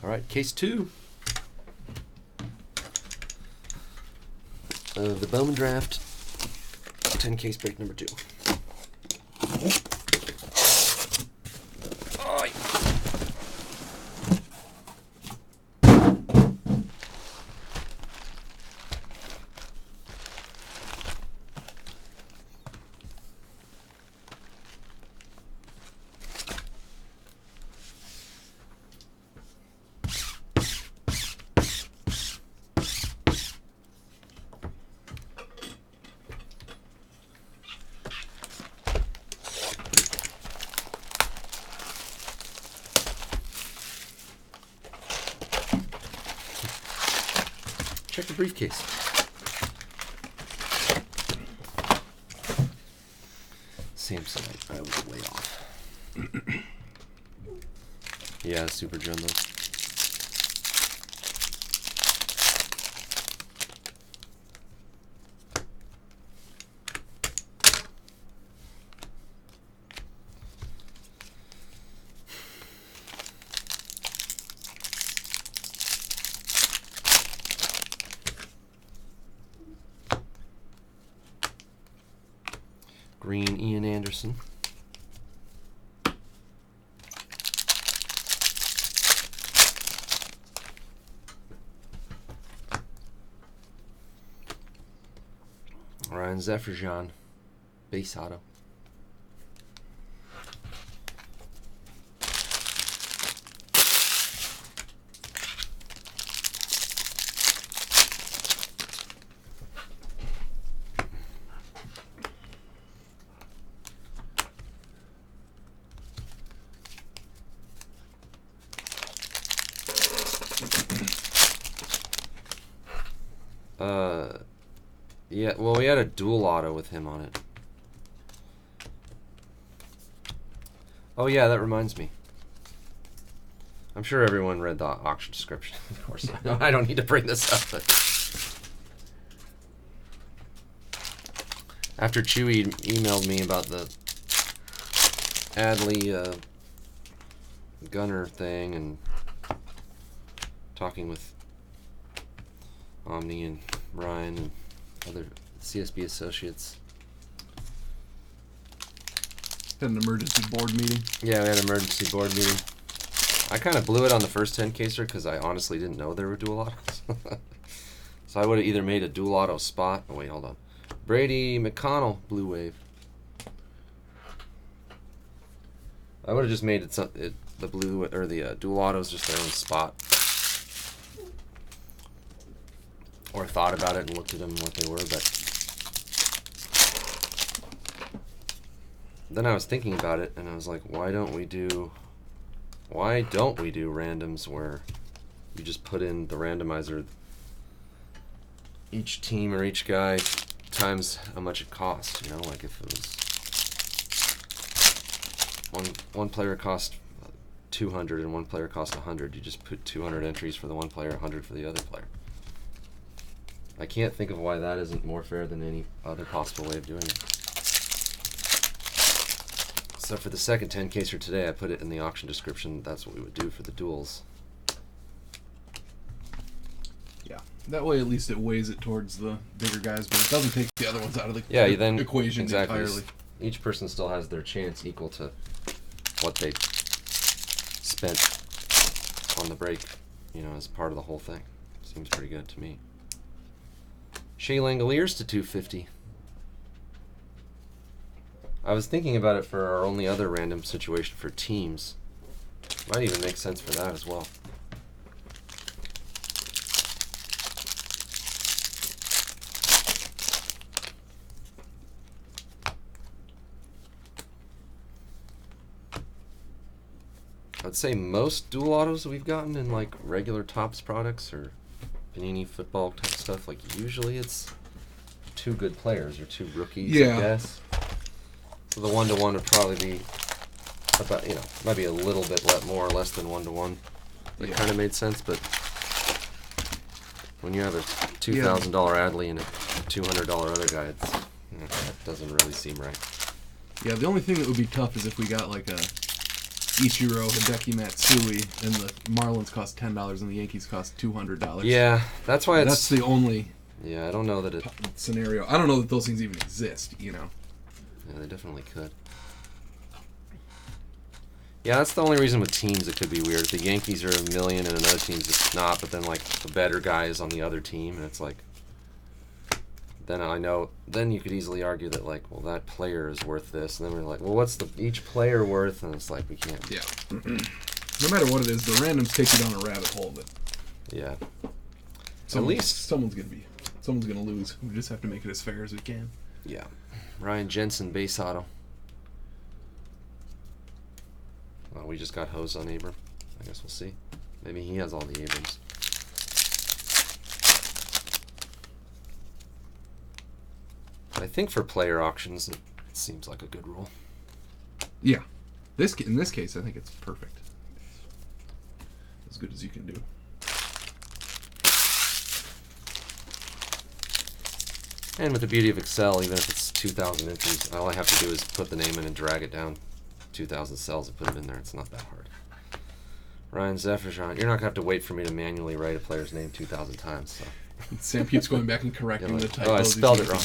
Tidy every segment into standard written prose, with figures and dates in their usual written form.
All right, case 2. The Bowman draft, 10 case break number 2. Check the briefcase. Samsonite. I was way off. Yeah, super jumbo. Green Ian Anderson. Ryan Zefferjan, base auto. Yeah, well, we had a dual auto with him on it. Oh yeah, that reminds me. I'm sure everyone read the auction description. Of course, I don't need to bring this up, but after Chewy emailed me about the Adley Gunner thing and talking with Omni and Ryan and other CSB associates. Had an emergency board meeting. Yeah, we had an emergency board meeting. I kind of blew it on the first 10 caser because I honestly didn't know there were dual autos. So I would have either made a dual auto spot. Oh wait, hold on. Brady McConnell, Blue Wave. I would have just made the blue or the dual autos just their own spot. Or thought about it and looked at them and what they were, but then I was thinking about it and I was like, why don't we do randoms where you just put in the randomizer, each team or each guy times how much it costs, you know, like if it was one player cost 200 and one player cost 100, you just put 200 entries for the one player, 100 for the other player. I can't think of why that isn't more fair than any other possible way of doing it. So for the second 10 caser today, I put it in the auction description. That's what we would do for the duels. Yeah, that way at least it weighs it towards the bigger guys, but it doesn't take the other ones out of the equation exactly. entirely. Each person still has their chance equal to what they spent on the break, you know, as part of the whole thing. Seems pretty good to me. Shea Langoliers to 250. I was thinking about it for our only other random situation for teams. Might even make sense for that as well. I'd say most dual autos we've gotten in like regular Topps products or Panini football type stuff, like usually it's two good players or two rookies, I guess. So the 1-to-1 would probably be about, you know, maybe a little bit more or less than 1-to-1. That kind of made sense, but when you have a $2,000 Adley and a $200 other guy, it's, that doesn't really seem right. Yeah, the only thing that would be tough is if we got like a Ichiro, Hideki Matsui, and the Marlins cost $10 and the Yankees cost $200. Yeah, that's why that's the only. Yeah, I don't know that it scenario. I don't know that those things even exist. You know. Yeah, they definitely could. Yeah, that's the only reason with teams it could be weird. If the Yankees are $1 million and another team's just not, but then like the better guy is on the other team, and it's like. Then I know. Then you could easily argue that like, well, that player is worth this, and then we're like, well, what's each player worth? And it's like we can't. Yeah. No matter what it is, the randoms take you down a rabbit hole. But yeah. At least someone's gonna lose. We just have to make it as fair as we can. Yeah. Ryan Jensen base auto. Well, we just got hosed on Abram. I guess we'll see. Maybe he has all the Abrams. I think for player auctions, it seems like a good rule. Yeah. In this case, I think it's perfect. It's as good as you can do. And with the beauty of Excel, even if it's 2,000 entries, all I have to do is put the name in and drag it down 2,000 cells and put it in there. It's not that hard. Ryan Zefferson, you're not going to have to wait for me to manually write a player's name 2,000 times. So. Sam keeps going back and correcting the typos. Oh, I spelled it wrong.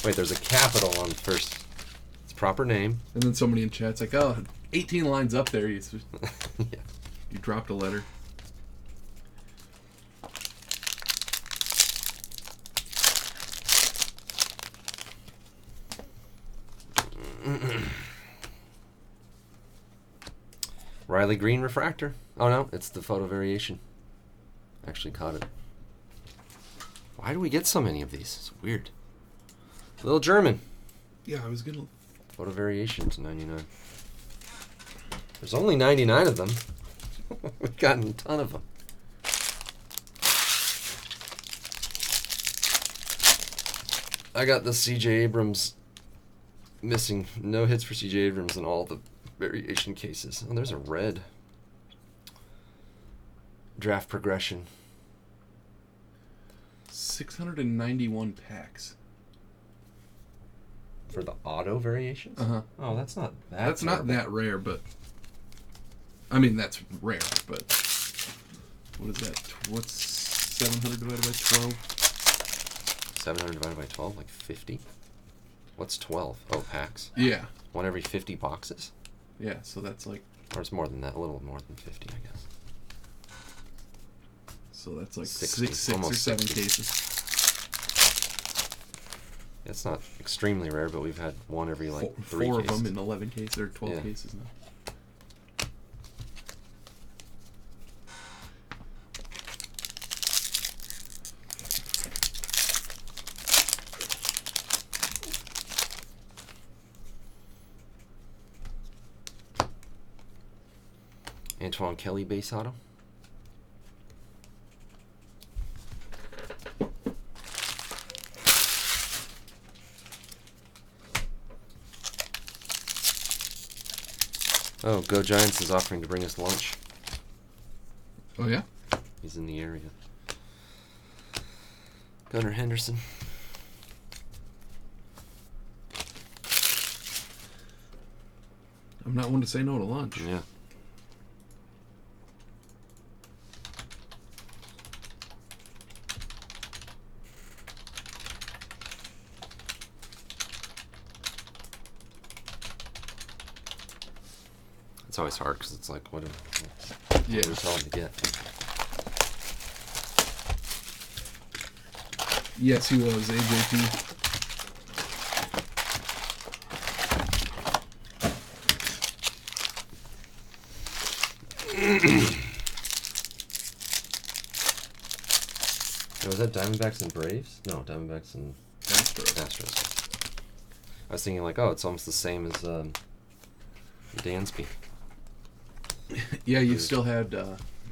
Wait, there's a capital on the first. It's proper name. And then somebody in chat's like, oh, 18 lines up there. You yeah. You dropped a letter. Riley Green refractor. Oh no, it's the photo variation. Actually caught it. Why do we get so many of these? It's weird. Little German. Yeah, I was gonna. Photo variation to 99. There's only 99 of them. We've gotten a ton of them. I got the C.J. Abrams missing. No hits for C.J. Abrams in all the variation cases. Oh, there's a red. Draft progression. 691 packs. For the auto variations? Uh-huh. Oh, that's not that That's terrible. not that rare, but... I mean, that's rare, but... What is that? What's 700 divided by 12? 700 divided by 12? Like 50? What's 12? Oh, packs. Yeah. One every 50 boxes? Yeah, so that's like... Or it's more than that. A little more than 50, I guess. So that's like 60, six or seven 60. cases. It's not extremely rare, but we've had one every like four 3 of cases. them in 11 cases, or 12 cases now. Antoine Kelly base auto. Oh, Go Giants is offering to bring us lunch. Oh, yeah? He's in the area. Gunnar Henderson. I'm not one to say no to lunch. Yeah. It's always hard because it's like, what are we telling to get? Yes, he was, AJP. Was that Diamondbacks and Braves? No, Diamondbacks and Astros. I was thinking like, oh, it's almost the same as Dansby. Yeah, you still had,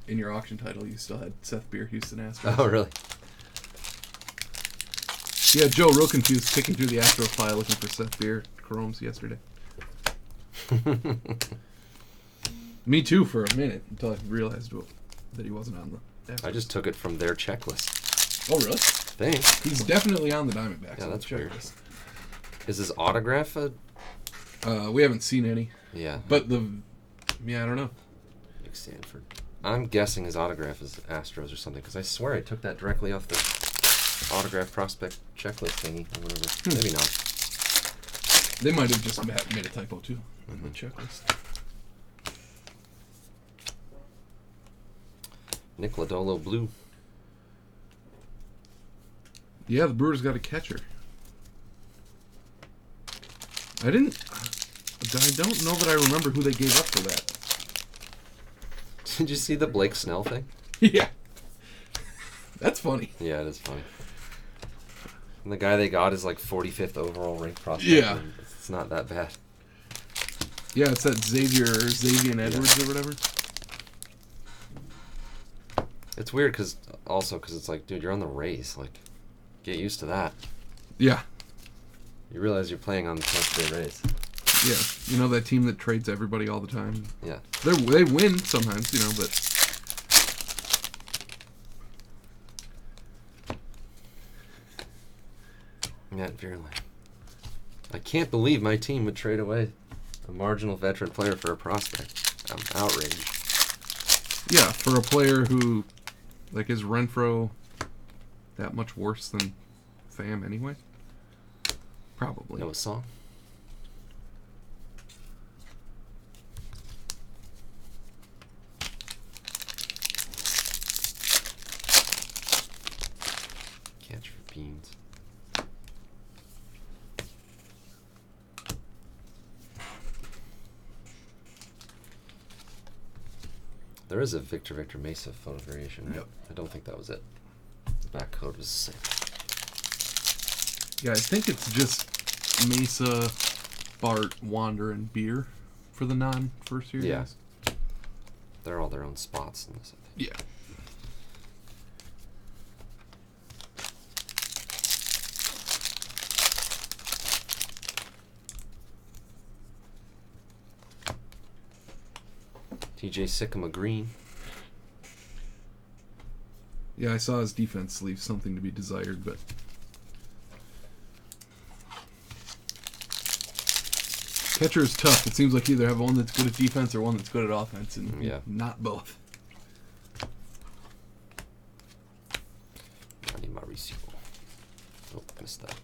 in your auction title, you still had Seth Beer, Houston Astros. Oh, really? Yeah, Joe, real confused, picking through the Astro file looking for Seth Beer chromes yesterday. Me too, for a minute, until I realized that he wasn't on the Astros. I just took it from their checklist. Oh, really? I think. He's definitely on the Diamondbacks. Yeah, that's weird. Is his autograph a... We haven't seen any. Yeah. But the Yeah, I don't know. Nick Sanford. I'm guessing his autograph is Astros or something, because I swear I took that directly off the autograph prospect checklist thingy or whatever. Maybe not. They might have just made a typo too on the checklist. Nick Lodolo blue. Yeah, the Brewers got a catcher. I don't know that I remember who they gave up for that. Did you see the Blake Snell thing? Yeah. That's funny. Yeah, it is funny. And the guy they got is like 45th overall ranked prospect. Yeah. It's not that bad. Yeah, it's that Xavier Edwards or whatever. It's weird because it's like, dude, you're on the Rays. Like, get used to that. Yeah. You realize you're playing on the Tampa Bay Rays. Yeah. You know that team that trades everybody all the time? Yeah. They win sometimes, but... Matt Vierling. I can't believe my team would trade away a marginal veteran player for a prospect. I'm outraged. Yeah, for a player who, like, is Renfroe that much worse than Pham anyway? Probably. Know a song? Catch for beans. There is a Victor Mesa photo variation, right? Yep. I don't think that was it. The back code was the same. Yeah, I think it's just Mesa, Bart, Wander, and Beer for the non-first year Yeah. guys. They're all their own spots in this, I think. Yeah. TJ Sycamore Green. Yeah, I saw his defense leave something to be desired, but... Catcher is tough. It seems like you either have one that's good at defense or one that's good at offense, and Yeah. not both. Johnny Mauricio. Oh, missed that.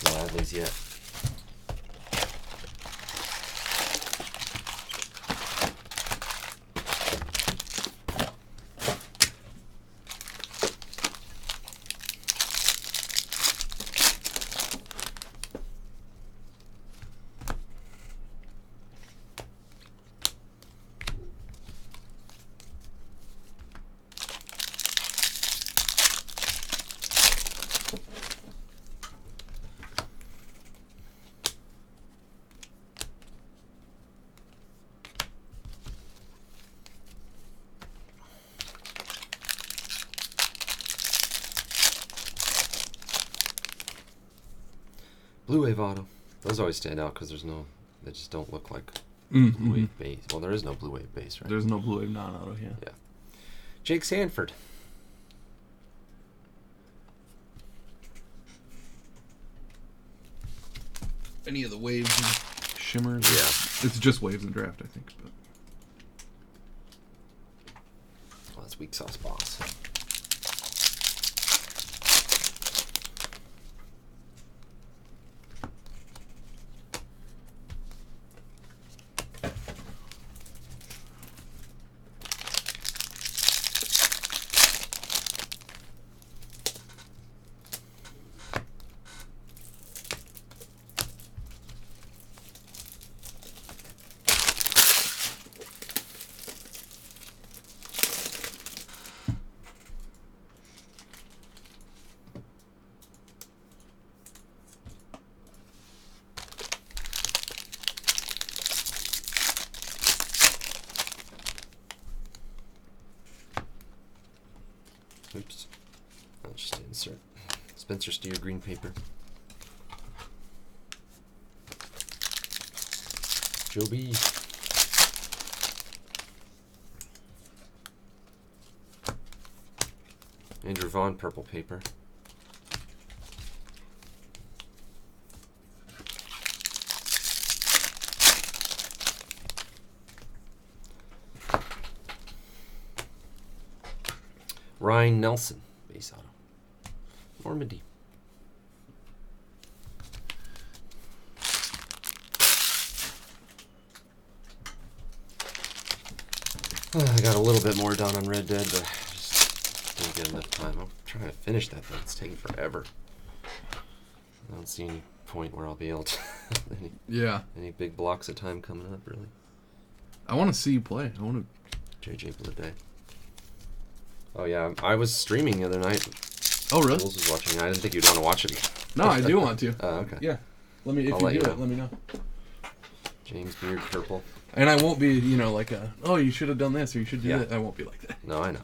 No Adleys yet. Blue Wave Auto. Those always stand out because they just don't look like Blue Wave base. Well, there is no Blue Wave base, right? There's no Blue Wave non-auto, yeah. Yeah. Jake Sanford. Any of the waves and shimmers? Yeah. It's just waves and draft, I think. But Well, that's Weak Sauce Boss. Oops. I'll just insert Spencer Steer green paper. Joe B. Andrew Vaughn, purple paper. Ryan Nelson, base auto. Normandy. I got a little bit more done on Red Dead, but I just didn't get enough time. I'm trying to finish that thing. It's taking forever. I don't see any point where I'll be able to any big blocks of time coming up, really. I want to see you play. I want to. JJ Bleday. Oh, yeah. I was streaming the other night. Oh, really? Jules was watching. I didn't think you'd want to watch it again. No, I do want to. Oh, okay. Yeah. Let me. If you do it, let me know. James Beard, purple. And I won't be, like oh, you should have done this or you should do that. I won't be like that. No, I know.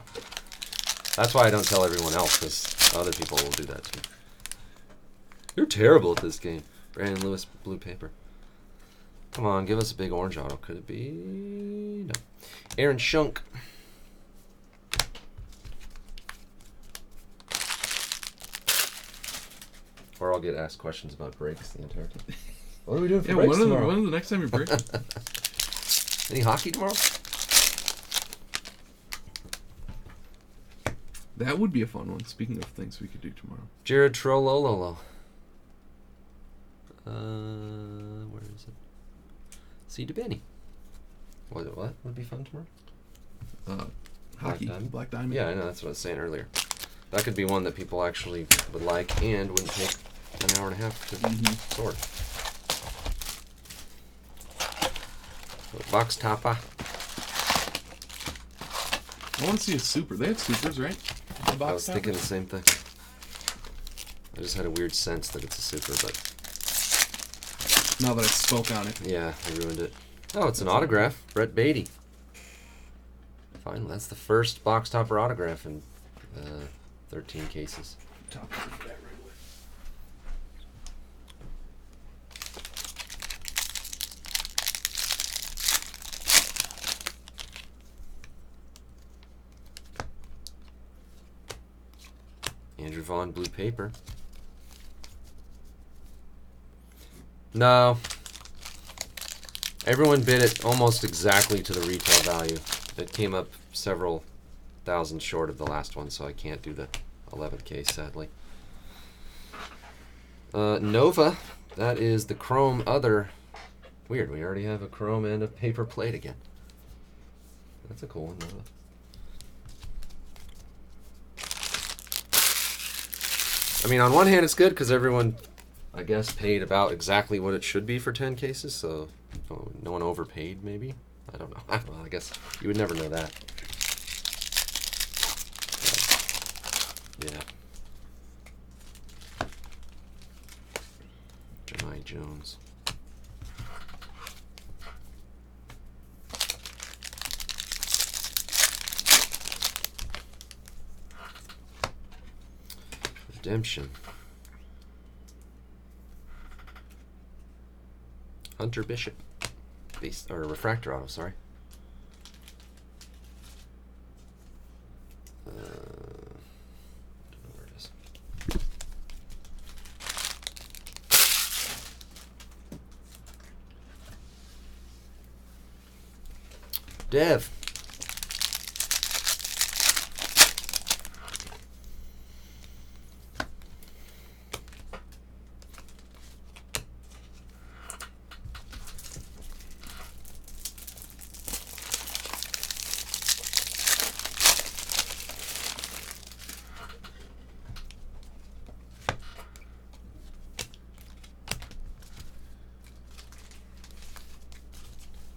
That's why I don't tell everyone else, because other people will do that too. You're terrible at this game. Brandon Lewis, blue paper. Come on, give us a big orange auto. Could it be? No. Aaron Shunk. Or I'll get asked questions about breaks the entire time. What are we doing for breaks tomorrow? When is the next time you break? Any hockey tomorrow? That would be a fun one. Speaking of things we could do tomorrow. Jared Trolololo. Where is it? C. DeBenny. What would be fun tomorrow? Hockey. Black Diamond. Yeah, I know. That's what I was saying earlier. That could be one that people actually would like and wouldn't take an hour and a half to sort. Box topper. I want to see a super. They have supers, right? I was thinking the same thing. I just had a weird sense that it's a super, but... Now that I spoke on it. Yeah, I ruined it. Oh, it's an autograph. Brett Beatty. Fine, that's the first box topper autograph in 13 cases. Top that right away. Andrew Vaughn, blue paper. No. Everyone bid it almost exactly to the retail value. It came up several thousand short of the last one, so I can't do the 11K, sadly. Nova. That is the chrome other. Weird, we already have a chrome and a paper plate again. That's a cool one, Nova. I mean, on one hand, it's good because everyone, I guess, paid about exactly what it should be for 10 cases, so no one overpaid, maybe? I don't know. Well, I guess you would never know that. Yeah. Jemai Jones. Redemption. Hunter Bishop. Base, or refractor auto, sorry. Don't know where it is. Dev.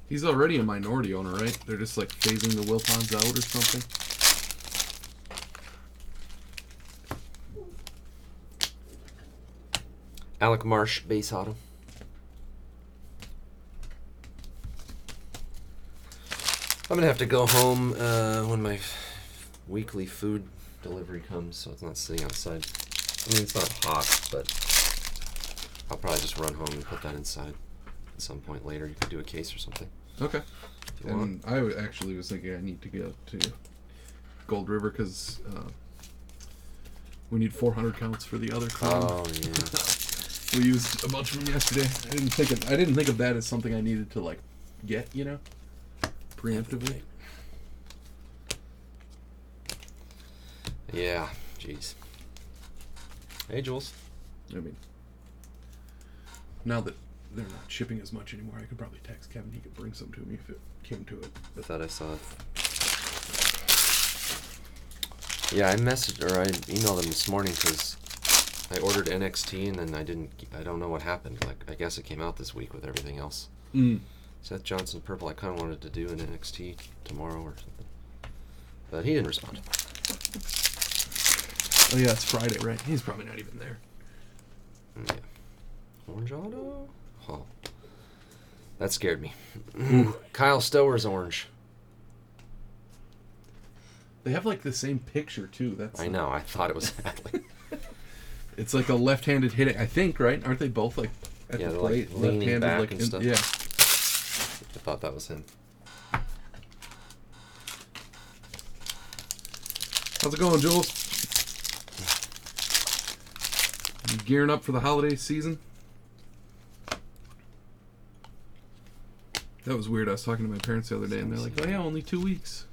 He's already a minority owner, right? They're just like phasing the Wilpons out or something. Alec Marsh, base auto. I'm going to have to go home when my weekly food delivery comes, so it's not sitting outside. I mean, it's not hot, but I'll probably just run home and put that inside. at some point later. You could do a case or something. Okay. If you want. And I actually was thinking I need to go to Gold River because we need 400 counts for the other clone. Oh yeah. We used a bunch of them yesterday. I didn't think of that as something I needed to like get, preemptively. Yeah. Jeez. Hey, Jules. I mean, now that they're not shipping as much anymore, I could probably text Kevin. He could bring some to me if it came to it. I thought I saw it. Yeah, I emailed him this morning because I ordered NXT and then I don't know what happened. Like, I guess it came out this week with everything else. Seth Johnson Purple, I kind of wanted to do an NXT tomorrow or something. But he didn't respond. Oh yeah, it's Friday, right? He's probably not even there. Yeah. Orange Auto? Oh. That scared me. Kyle Stower's orange. They have like the same picture too. I know. I thought it was Hadley. It's like a left-handed hitting. I think, right? Aren't they both like at the plate, like leaning left-handed, back like and stuff? Yeah. I thought that was him. How's it going, Jules? You gearing up for the holiday season? That was weird. I was talking to my parents the other day, and they're like, "Oh yeah, only 2 weeks."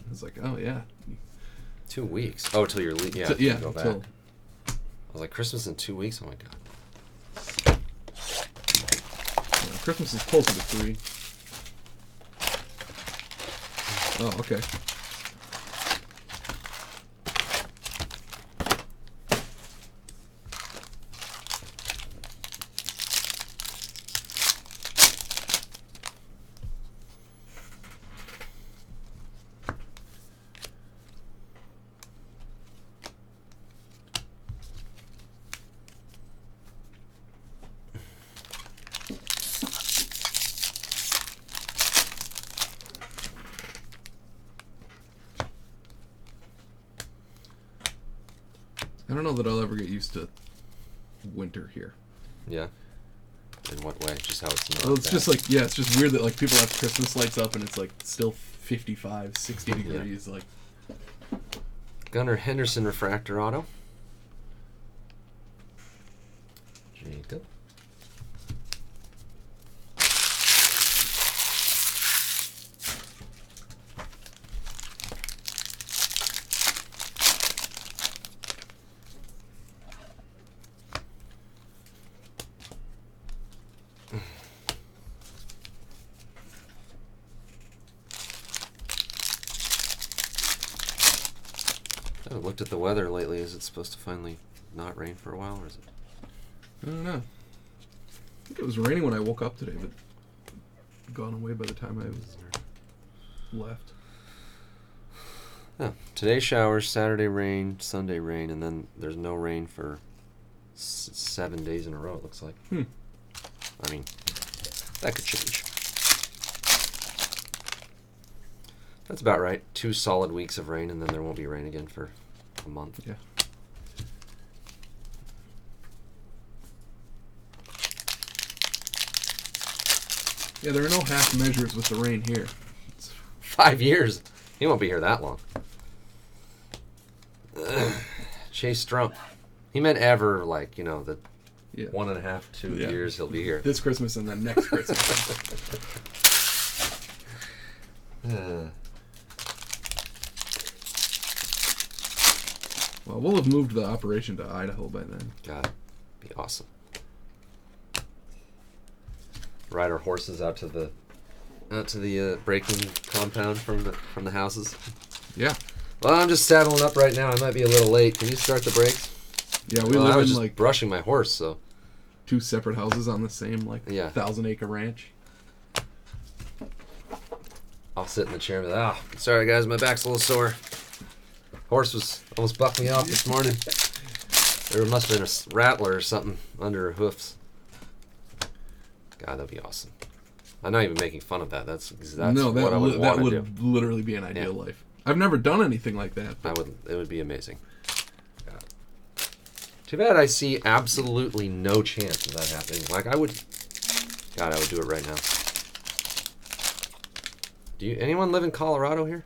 I was like, "Oh yeah." 2 weeks. Oh, till you're leaving. Yeah. Yeah. Go back. Till, I was like, Christmas in 2 weeks? Oh my god. yeah, Christmas is closer to 3. Oh, okay. I don't know that I'll ever get used to winter here. Yeah. In what way? Just how it's not Well, it's bad. just like, yeah, it's just weird that like people have Christmas lights up and it's like still 55, 60 degrees. Like, Gunnar Henderson refractor auto. Jacob. I haven't looked at the weather lately. Is it supposed to finally not rain for a while, or is it? I don't know. I think it was raining when I woke up today, but gone away by the time I was left. Oh, today showers, Saturday rain, Sunday rain, and then there's no rain for 7 days in a row, it looks like. I mean, that could change. That's about right. 2 solid weeks of rain, and then there won't be rain again for a month. Yeah. Yeah, there are no half measures with the rain here. It's 5 years. He won't be here that long. Chase Strump. He meant ever, like, the 1.5, 2 years he'll be here. This Christmas and then next Christmas. Well, we'll have moved the operation to Idaho by then. God, be awesome. Ride our horses out to the breaking compound from the houses. Yeah. Well, I'm just saddling up right now. I might be a little late. Can you start the brakes? Yeah, we I live was in just like brushing my horse, so 2 separate houses on the same 1,000-acre ranch. I'll sit in the chair and be like, sorry guys, my back's a little sore. Horse was almost bucked me off this morning. There must have been a rattler or something under her hoofs. God, that'd be awesome. I'm not even making fun of that. That's no, what I would want to do. That would literally be an ideal life. I've never done anything like that. It would be amazing. God. Too bad I see absolutely no chance of that happening. Like, God, God, I would do it right now. Anyone live in Colorado here?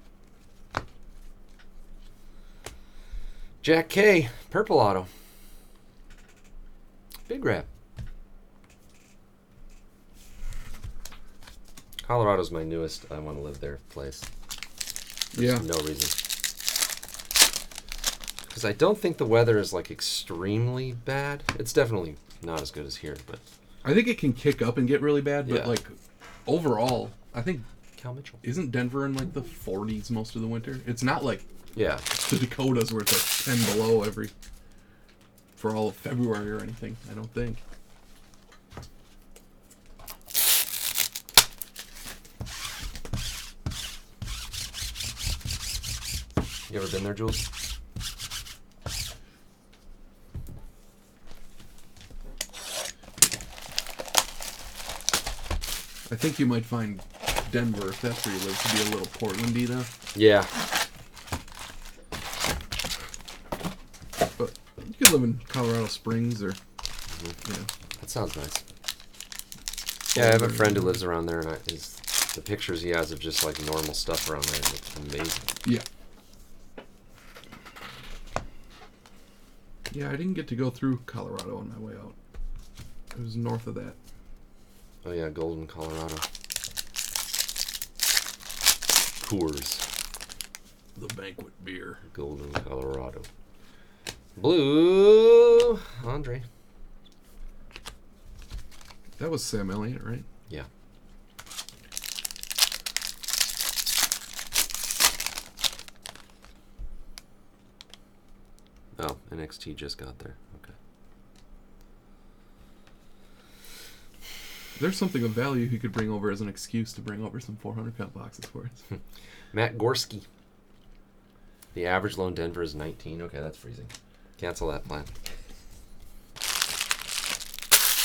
Jack K, purple auto. Big Rat. Colorado's my newest I want to live there place. Yeah. No reason. Because I don't think the weather is like extremely bad. It's definitely not as good as here, but I think it can kick up and get really bad, but like overall, I think Cal Mitchell. Isn't Denver in like the 40s most of the winter? It's not like the Dakotas where it's like 10 below for all of February or anything, I don't think. You ever been there, Jules? I think you might find Denver, if that's where you live, to be a little Portlandy though. Yeah. But you could live in Colorado Springs or That sounds nice. Yeah, I have a friend who lives around there, and the pictures he has of just like normal stuff around there look amazing. Yeah. Yeah, I didn't get to go through Colorado on my way out. It was north of that. Oh yeah, Golden, Colorado. Coors. The banquet beer. Golden, Colorado. Blue. Andre. That was Sam Elliott, right? Yeah. Oh, NXT just got there. Okay. There's something of value he could bring over as an excuse to bring over some 400 count boxes for us. Matt Gorski. The average low in Denver is 19. Okay, that's freezing. Cancel that plan.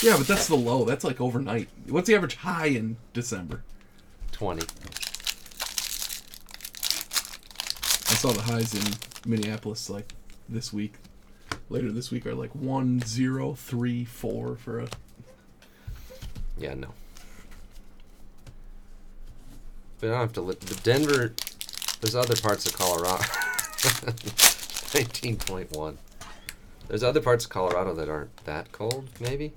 Yeah, but that's the low. That's like overnight. What's the average high in December? 20. I saw the highs in Minneapolis like this week. Later this week are like 1,034 for a... Yeah, no. But I don't have to live. But Denver, there's other parts of Colorado. 19.1. There's other parts of Colorado that aren't that cold, maybe?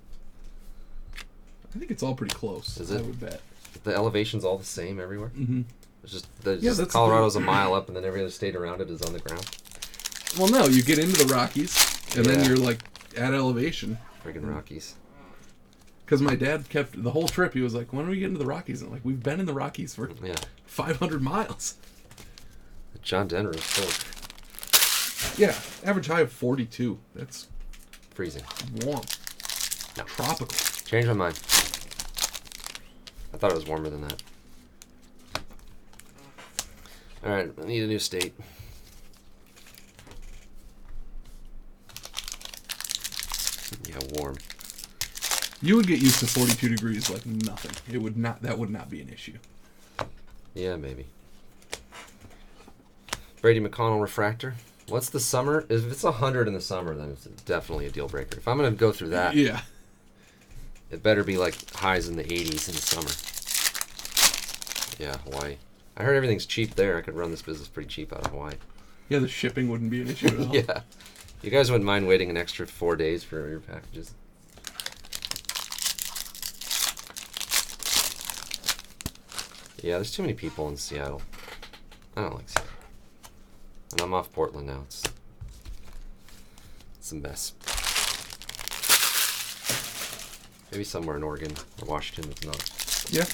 I think it's all pretty close. Is it? I would bet. The elevation's all the same everywhere? Mm-hmm. It's just, that's Colorado's a mile up, and then every other state around it is on the ground. Well, no, you get into the Rockies, and then you're like at elevation. Friggin' Rockies. Because my dad kept, the whole trip, he was like, when are we getting to the Rockies? And I'm like, we've been in the Rockies for 500 miles. John Denver is cold. Yeah, average high of 42. That's freezing. Warm. No. Tropical. Changed my mind. I thought it was warmer than that. Alright, I need a new state. Yeah, warm. You would get used to 42 degrees like nothing. That would not be an issue. Yeah, maybe. Brady McConnell refractor. What's the summer? If it's 100 in the summer, then it's definitely a deal breaker. If I'm going to go through that, it better be like highs in the 80s in the summer. Yeah, Hawaii. I heard everything's cheap there. I could run this business pretty cheap out of Hawaii. Yeah, the shipping wouldn't be an issue at all. Yeah. You guys wouldn't mind waiting an extra 4 days for your packages? Yeah, there's too many people in Seattle. I don't like Seattle. And I'm off Portland now. It's a mess. Maybe somewhere in Oregon or Washington that's not. Yeah.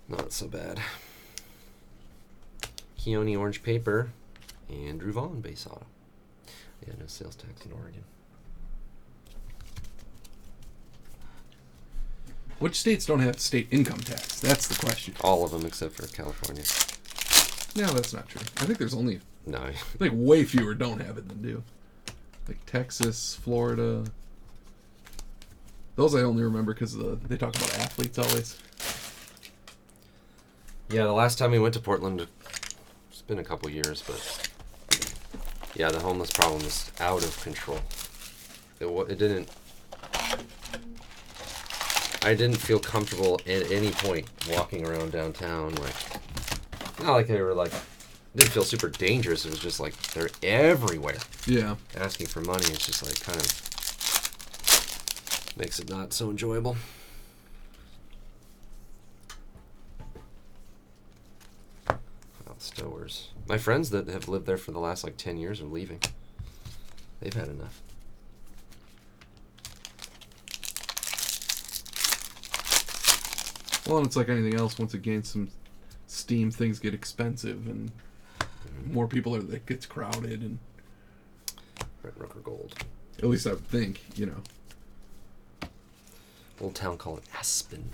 Not so bad. Keone orange paper. Andrew Vaughn base auto. Yeah, no sales tax in Oregon. Which states don't have state income tax? That's the question. All of them except for California. No, that's not true. I think there's only... No. I think way fewer don't have it than do. Like Texas, Florida. Those I only remember because they talk about athletes always. Yeah, the last time we went to Portland, it's been a couple years, but yeah, the homeless problem is out of control. It didn't I didn't feel comfortable at any point walking around downtown. Like, not like they were like, didn't feel super dangerous. It was just like they're everywhere. Yeah. Asking for money. It's just like kind of makes it not so enjoyable. Stowers. My friends that have lived there for the last like 10 years are leaving. They've had enough. Well, and it's like anything else. Once it gains some steam, things get expensive, and more people are. It gets crowded, and Red Rooker Gold. At least I would think, you know. Little town called Aspen.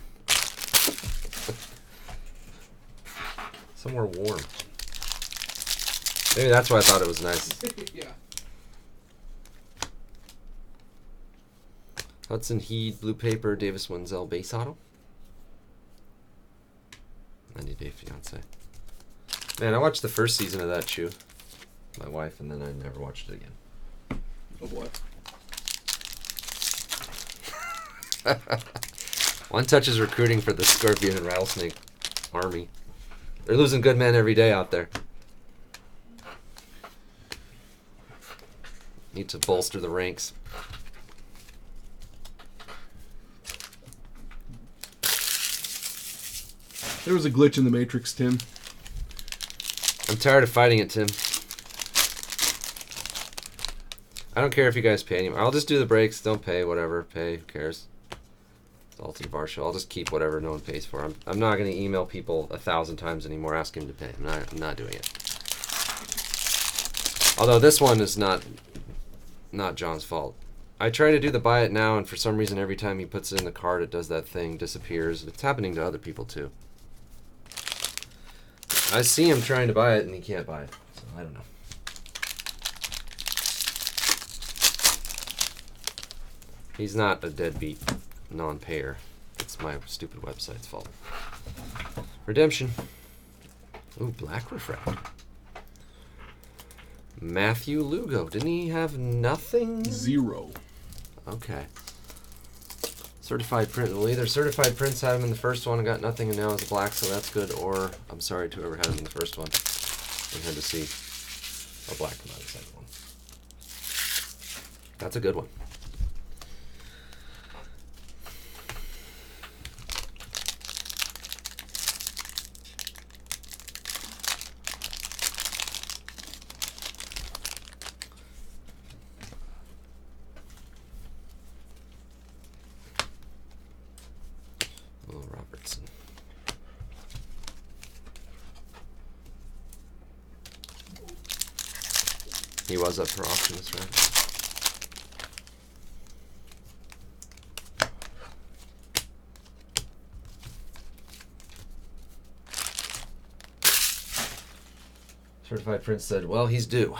Somewhere warm. Maybe that's why I thought it was nice. Yeah. Hudson Heed, Blue Paper, Davis Wenzel, Base Auto. 90 Day Fiance. Man, I watched the first season of that shoe. My wife, and then I never watched it again. Of what? One Touch is recruiting for the Scorpion and Rattlesnake Army. They're losing good men every day out there. Need to bolster the ranks. There was a glitch in the Matrix, Tim. I'm tired of fighting it, Tim. I don't care if you guys pay anymore. I'll just do the breaks. Don't pay, whatever. Pay, who cares? It's all to the bar show. I'll just keep whatever no one pays for. I'm not going to email people 1,000 times anymore asking them to pay. I'm not doing it. Although this one is not John's fault. I try to do the buy it now, and for some reason every time he puts it in the cart, it does that thing, disappears. It's happening to other people too. I see him trying to buy it, and he can't buy it. So I don't know. He's not a deadbeat non-payer. It's my stupid website's fault. Redemption. Ooh, Black Refract. Matthew Lugo. Didn't he have nothing? 0. Okay. Certified print. Well, either certified prints had him in the first one and got nothing, and now it's black, so that's good, or I'm sorry to whoever had him in the first one. We had to see a black come out of the second one. That's a good one. Robertson. He was up for auction, that's right. Certified Prince said, well, he's due.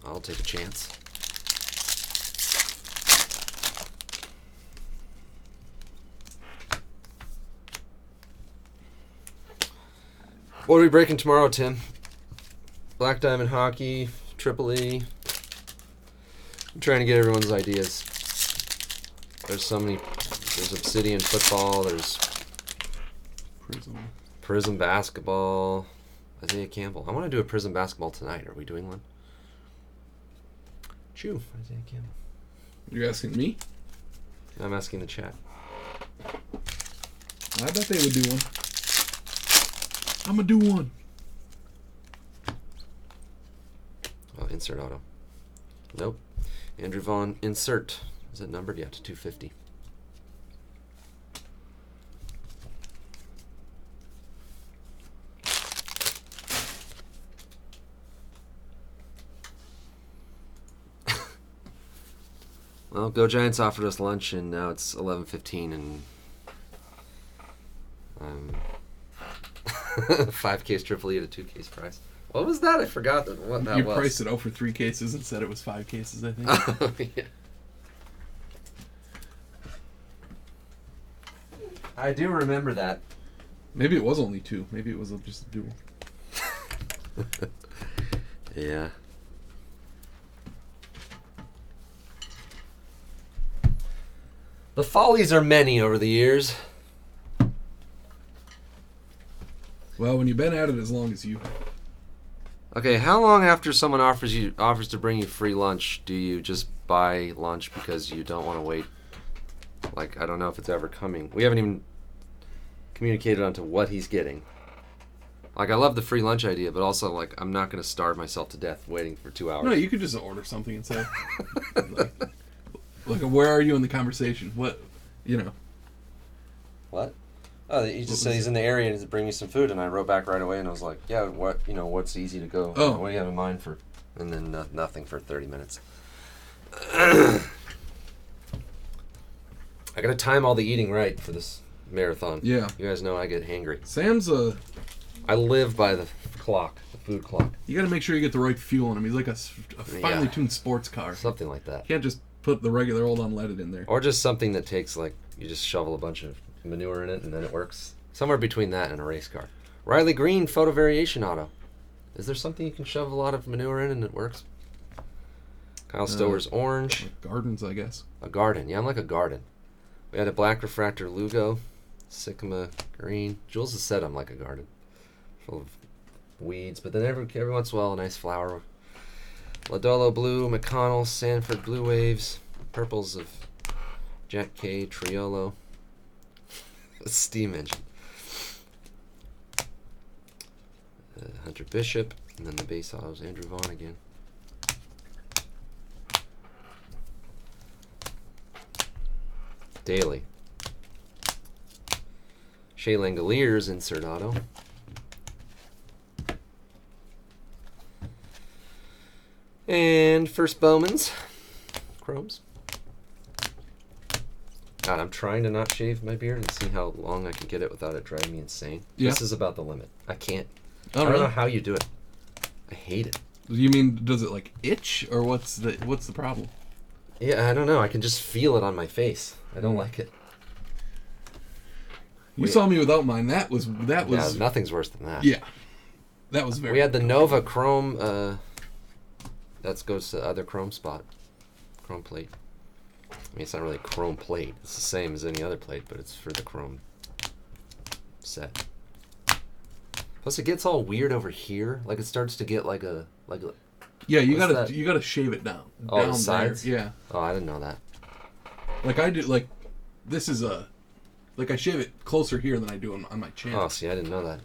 I'll take a chance. What are we breaking tomorrow, Tim? Black Diamond Hockey, Triple E. I'm trying to get everyone's ideas. There's so many. There's Obsidian Football. There's Prism Basketball. Isaiah Campbell. I want to do a Prism Basketball tonight. Are we doing one? Chew. Isaiah Campbell. You're asking me? I'm asking the chat. I bet they would do one. I'm gonna do one. Oh, insert auto. Nope. Andrew Vaughn, insert. Is it numbered? Yeah, to 250. Well, Go Giants offered us lunch, and now it's 11:15, and 5 case Triple E at a 2 case price. What was that? I forgot what that was. You priced it out for 3 cases and said it was 5 cases, I think. Oh, yeah. I do remember that. Maybe it was only 2. Maybe it was just a duel. Yeah. The follies are many over the years. Well, when you've been at it as long as you have. Okay, how long after someone offers to bring you free lunch do you just buy lunch because you don't want to wait? Like, I don't know if it's ever coming. We haven't even communicated onto what he's getting. Like, I love the free lunch idea, but also, like, I'm not going to starve myself to death waiting for 2 hours. No, you could just order something and say, like, where are you in the conversation? What, What? Oh, he just said he's in the area and he's bring me some food, and I wrote back right away, and I was like, yeah, what's easy to go? Oh. What do you have in mind for? And then nothing for 30 minutes. I gotta time all the eating right for this marathon. Yeah. You guys know I get hangry. Sam's I live by the clock, the food clock. You got to make sure you get the right fuel in him. He's like a finely tuned sports car. Something like that. You can't just put the regular old unleaded in there. Or just something that takes, like, you just shovel a bunch of manure in it and then it works. Somewhere between that and a race car. Riley Green, photo variation auto. Is there something you can shove a lot of manure in and it works? Kyle Stower's orange. Gardens, I guess. A garden. Yeah, I'm like a garden. We had a black refractor Lugo. Sycamore green. Jules has said I'm like a garden. Full of weeds. But then every once in a while, a nice flower. Ladolo blue, McConnell, Sanford blue waves. Purples of Jack K, Triolo. A steam engine. Hunter Bishop. And then the base autos, Andrew Vaughn again. Daily. Shea Langoliers insert auto. And first Bowman's chromes. God, I'm trying to not shave my beard and see how long I can get it without it driving me insane. Yeah. This is about the limit. I can't. Oh, I don't really? know how you do it. I hate it. You mean, does it like itch, or what's the problem? Yeah, I don't know. I can just feel it on my face. I don't like it. You saw me without mine. That was Yeah, nothing's worse than that. yeah. That was very. We had the Nova Chrome. That goes to the other Chrome spot. Chrome plate. I mean, it's not really Chrome plate. It's the same as any other plate, but it's for the Chrome set. Plus, it gets all weird over here. Like, it starts to get like a Yeah, you What's gotta that? you gotta shave it down. Oh, down the sides? there. Yeah. Oh, I didn't know that. Like I do. Like this is like I shave it closer here than I do on my chin. Oh, see, I didn't know that.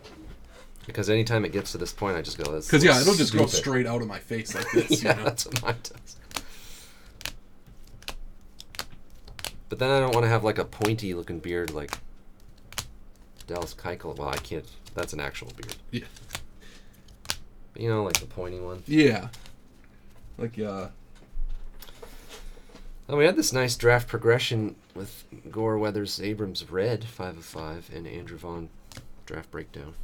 Because anytime it gets to this point, I just go, this. Because yeah, it'll just go stupid. straight out of my face like this. Yeah, you know? that's what mine does. But then I don't want to have like a pointy looking beard like Dallas Keuchel. Well, I can't. That's an actual beard. Yeah. But, you know, like the pointy one. Yeah. Like Oh, we had this nice draft progression with Gore Weathers Abrams Red 5 of 5 and Andrew Vaughn draft breakdown.